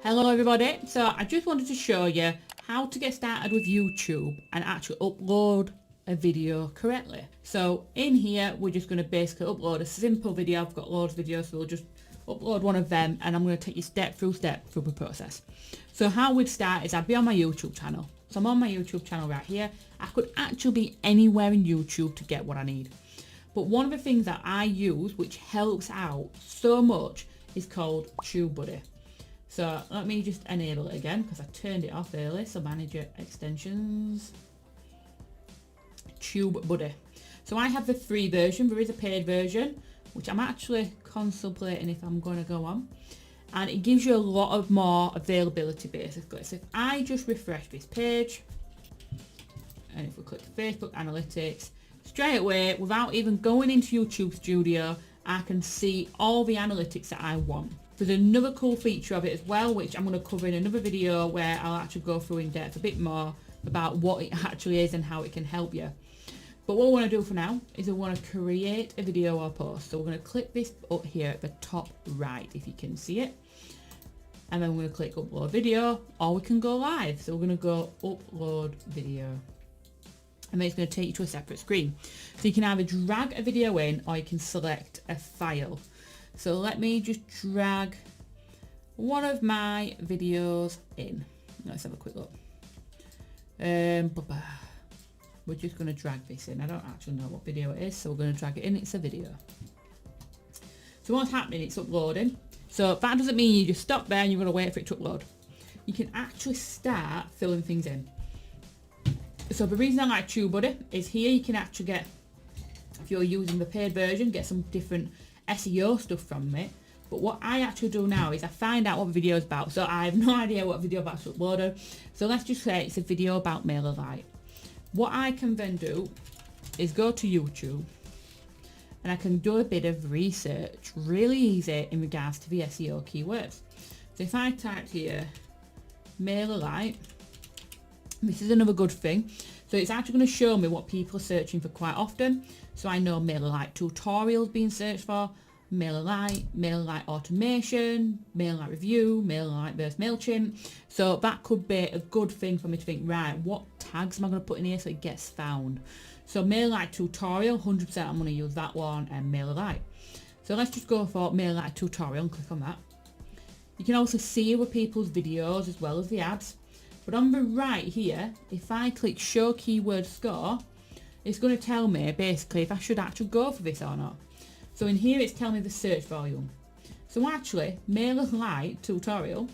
Hello everybody, so I just wanted to show you how to get started with YouTube and actually upload a video correctly. So in here we're just going to basically upload a simple video. I've got loads of videos, so we'll just upload one of them and I'm going to take you step through the process. So how we'd start is I'd be on my YouTube channel. So I'm on my YouTube channel right here. I could actually be anywhere in YouTube to get what I need. But one of the things that I use which helps out so much is called Tubebuddy. So let me just enable it again because I turned it off early. So manage your extensions. Tubebuddy. So I have the free version. There is a paid version which I'm actually contemplating if I'm going to go on. And it gives you a lot of more availability basically. So if I just refresh this page and if we click Facebook Analytics, straight away without even going into YouTube Studio, I can see all the analytics that I want. There's another cool feature of it as well, which I'm going to cover in another video where I'll actually go through in depth a bit more about what it actually is and how it can help you. But what we want to do for now is we want to create a video or post. So we're going to click this up here at the top right, if you can see it. And then we're going to click upload video, or we can go live. So we're going to go upload video. And then it's going to take you to a separate screen. So you can either drag a video in or you can select a file. So let me just drag one of my videos in. Let's have a quick look. We're just going to drag this in. I don't actually know what video it is, so we're going to drag it in. It's a video. So what's happening, it's uploading. So that doesn't mean you just stop there and you're going to wait for it to upload. You can actually start filling things in. So the reason I like Tubebuddy is here you can actually get, if you're using the paid version, get some different SEO stuff from it. But what I actually do now is I find out what the video is about. So I have no idea what video about to upload. So let's just say it's a video about MailerLite. What I can then do is go to YouTube and I can do a bit of research, really easy in regards to the SEO keywords. So if I type here MailerLite, this is another good thing. So it's actually going to show me what people are searching for quite often. So I know MailerLite tutorials being searched for, MailerLite automation, MailerLite review, MailerLite versus MailChimp. So that could be a good thing for me to think, right, what tags am I going to put in here so it gets found? So MailerLite tutorial, 100% I'm going to use that one, and MailerLite. So let's just go for MailerLite tutorial and click on that. You can also see other people's videos as well as the ads. But on the right here, if I click show keyword score, it's going to tell me basically if I should actually go for this or not. So in here it's telling me the search volume. So actually, MailerLite tutorial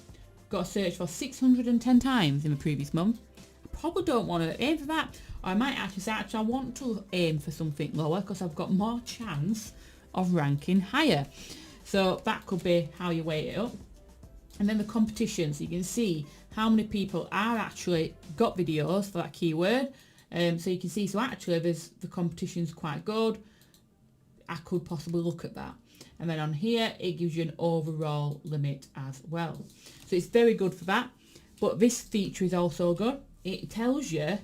got a search for 610 times in the previous month. I probably don't want to aim for that. Or I might actually say, I want to aim for something lower because I've got more chance of ranking higher. So that could be how you weight it up. And then the competition, so you can see how many people are actually got videos for that keyword. So you can see, so actually the competition's quite good. I could possibly look at that. And then on here, it gives you an overall limit as well. So it's very good for that. But this feature is also good. It tells you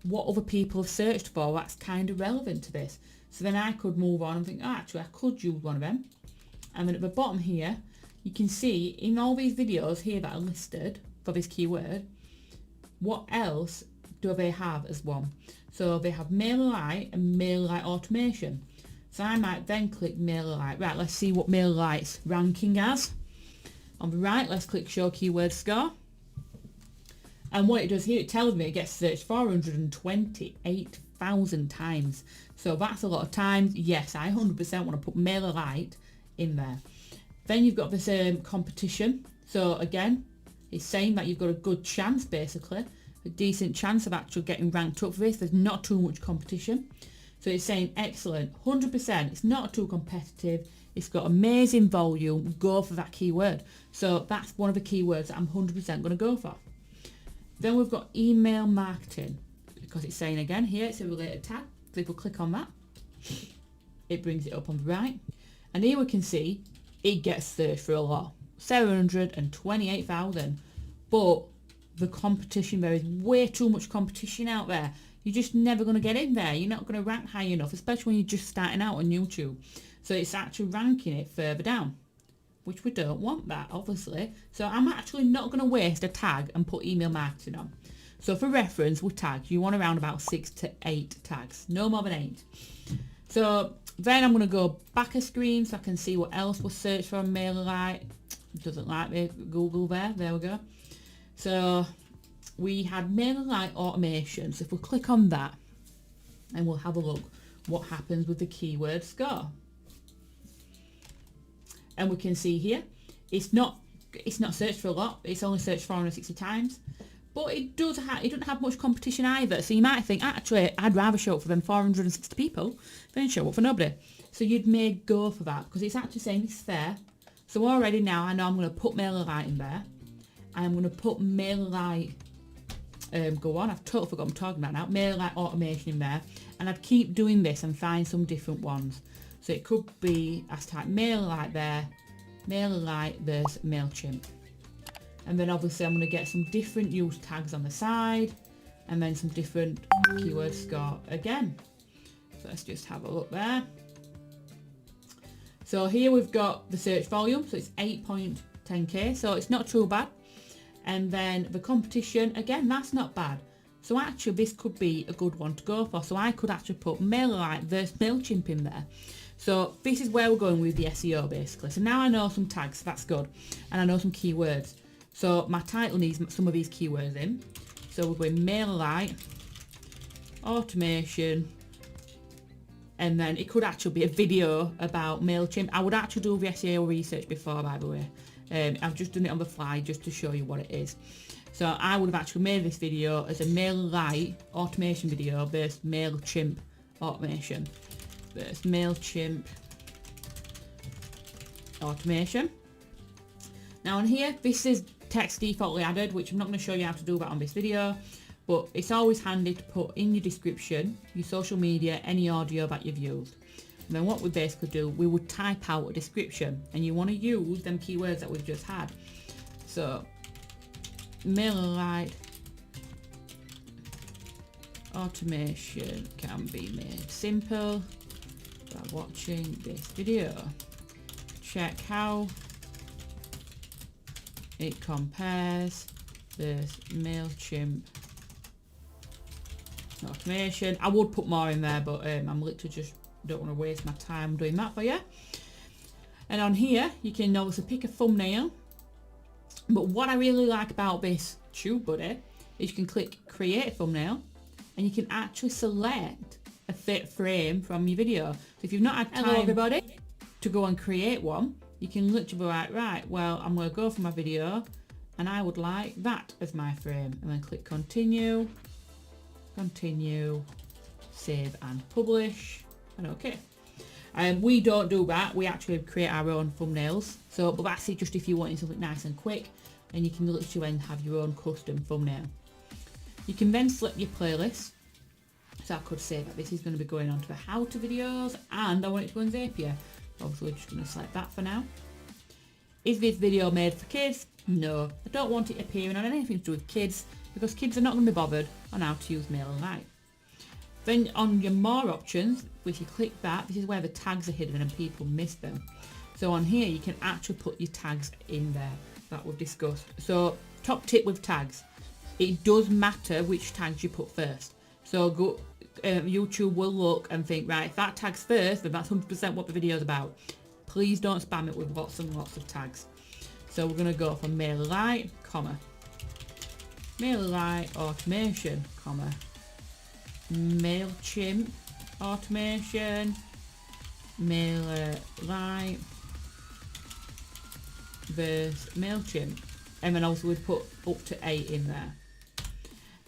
what other people have searched for. That's kind of relevant to this. So then I could move on and think, oh, actually, I could use one of them. And then at the bottom here, you can see in all these videos here that are listed for this keyword, what else do they have as one? So they have MailerLite and MailerLite automation. So I might then click MailerLite. Right, let's see what MailerLite's ranking as. On the right, let's click show keyword score. And what it does here, it tells me it gets searched 428,000 times. So that's a lot of times. Yes, I 100% want to put MailerLite in there. Then you've got this competition. So again, it's saying that you've got a good chance, basically, a decent chance of actually getting ranked up for this. There's not too much competition. So it's saying excellent, 100%. It's not too competitive. It's got amazing volume. Go for that keyword. So that's one of the keywords that I'm 100% going to go for. Then we've got email marketing, because it's saying again here it's a related tag. So if we click on that, it brings it up on the right. And here we can see it gets searched for a lot, 728,000. But the competition, there is way too much competition out there. You're just never going to get in there. You're not going to rank high enough, especially when you're just starting out on YouTube. So it's actually ranking it further down. which we don't want that, obviously. So I'm actually not going to waste a tag and put email marketing on. So for reference, with tags, you want around about 6 to 8 tags, no more than 8. So then I'm going to go back a screen so I can see what else was searched for on MailerLite. It doesn't like me, Google there we go. So we had MailerLite automation. So if we click on that and we'll have a look what happens with the keyword score. And we can see here, it's not searched for a lot. It's only searched 460 times. But it doesn't have much competition either. So you might think, actually, I'd rather show up for them 460 people than show up for nobody. So you'd may go for that because it's actually saying it's fair. So already now I know I'm going to put MailerLite in there. I'm going to put MailerLite, go on, I've totally forgot what I'm talking about now, MailerLite automation in there. And I'd keep doing this and find some different ones. So it could be, I type MailerLite there, MailerLite versus MailChimp. And then obviously I'm going to get some different use tags on the side and then some different keyword score again. So let's just have a look there. So here we've got the search volume, so it's 8.10k, so it's not too bad. And then the competition, again, that's not bad. So actually this could be a good one to go for. So I could actually put MailerLite versus MailChimp in there. So this is where we're going with the SEO basically. So now I know some tags, that's good. And I know some keywords. So my title needs some of these keywords in. So we're going MailerLite, automation, and then it could actually be a video about MailChimp. I would actually do the SEO research before, by the way. I've just done it on the fly just to show you what it is. So I would have actually made this video as a MailerLite automation video versus MailChimp automation. Versus MailChimp automation. Now on here, this is text defaultly added, which I'm not going to show you how to do that on this video, but it's always handy to put in your description, your social media, any audio that you've used. And then what we basically do, we would type out a description, and you want to use them keywords that we've just had. So MailerLite automation can be made simple by watching this video. Check how it compares this MailChimp automation. I would put more in there, but I'm literally just don't want to waste my time doing that for you. And on here, you can obviously pick a thumbnail. But what I really like about this Tubebuddy is you can click create thumbnail and you can actually select a fit frame from your video. So if you've not had time everybody to go and create one, you can literally be like, right, well, I'm going to go for my video and I would like that as my frame. And then click continue, save and publish, and okay. We don't do that. We actually create our own thumbnails. So, but that's it just if you want something nice and quick, and you can literally then have your own custom thumbnail. You can then select your playlist. So I could say that this is going to be going on to the how-to videos, and I want it to go on Zapier. Obviously, we're just going to select that for now. Is this video made for kids? No, I don't want it appearing on anything to do with kids because kids are not going to be bothered on how to use MailerLite. Then on your more options, if you click that, this is where the tags are hidden and people miss them. So on here, you can actually put your tags in there that we've discussed. So top tip with tags, it does matter which tags you put first. So go, YouTube will look and think, right, if that tag's first, then that's 100% what the video's about. Please don't spam it with lots and lots of tags. So we're going to go for MailerLite, MailerLite automation, MailChimp automation, MailerLite versus MailChimp. And then also we'd put up to 8 in there.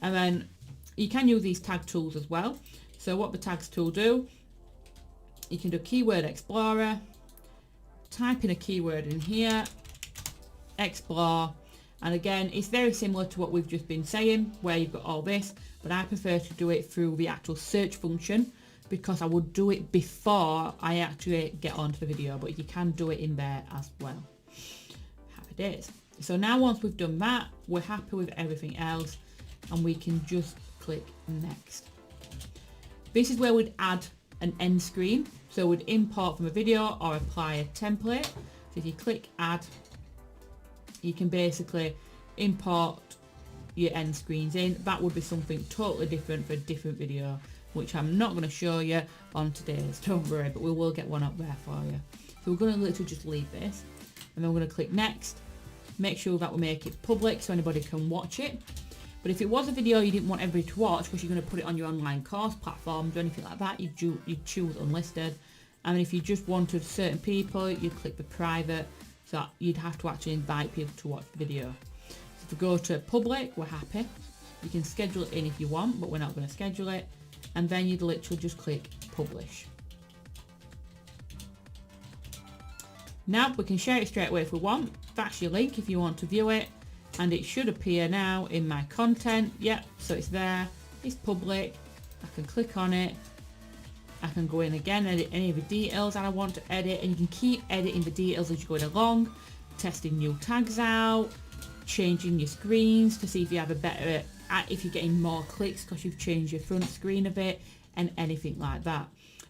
And then you can use these tag tools as well. So what the tags tool do, you can do keyword explorer, type in a keyword in here, explore, and again it's very similar to what we've just been saying where you've got all this, but I prefer to do it through the actual search function because I would do it before I actually get onto the video, but you can do it in there as well. Happy days. So now once we've done that, we're happy with everything else and we can just click next. This is where we'd add an end screen. So we'd import from a video or apply a template. So if you click add, you can basically import your end screens in. That would be something totally different for a different video, which I'm not going to show you on today's, don't worry, but we will get one up there for you. So we're going to literally just leave this, and then we're going to click next. Make sure that we make it public so anybody can watch it. But if it was a video you didn't want everybody to watch because you're going to put it on your online course platforms or anything like that, you'd choose unlisted. And if you just wanted certain people, you'd click the private, so you'd have to actually invite people to watch the video. So if we go to public, we're happy. You can schedule it in if you want, but we're not going to schedule it. And then you'd literally just click publish. Now we can share it straight away if we want. That's your link if you want to view it, and it should appear now in my content. Yep, so it's there, it's public. I can click on it, I can go in again, edit any of the details that I want to edit, and you can keep editing the details as you're going along, testing new tags out, changing your screens to see if you have a better, if you're getting more clicks because you've changed your front screen a bit, and anything like that.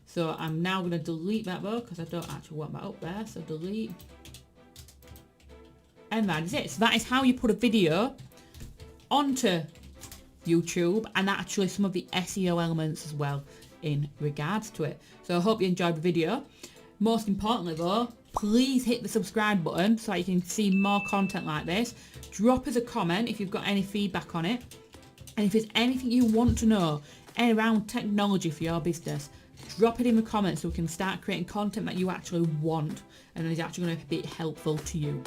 So I'm now going to delete that though, because I don't actually want that up there, so delete. And that is it. So that is how you put a video onto YouTube, and actually some of the SEO elements as well in regards to it. So I hope you enjoyed the video. Most importantly though, please hit the subscribe button so you can see more content like this. Drop us a comment if you've got any feedback on it. And if there's anything you want to know around technology for your business, drop it in the comments so we can start creating content that you actually want and is actually going to be helpful to you.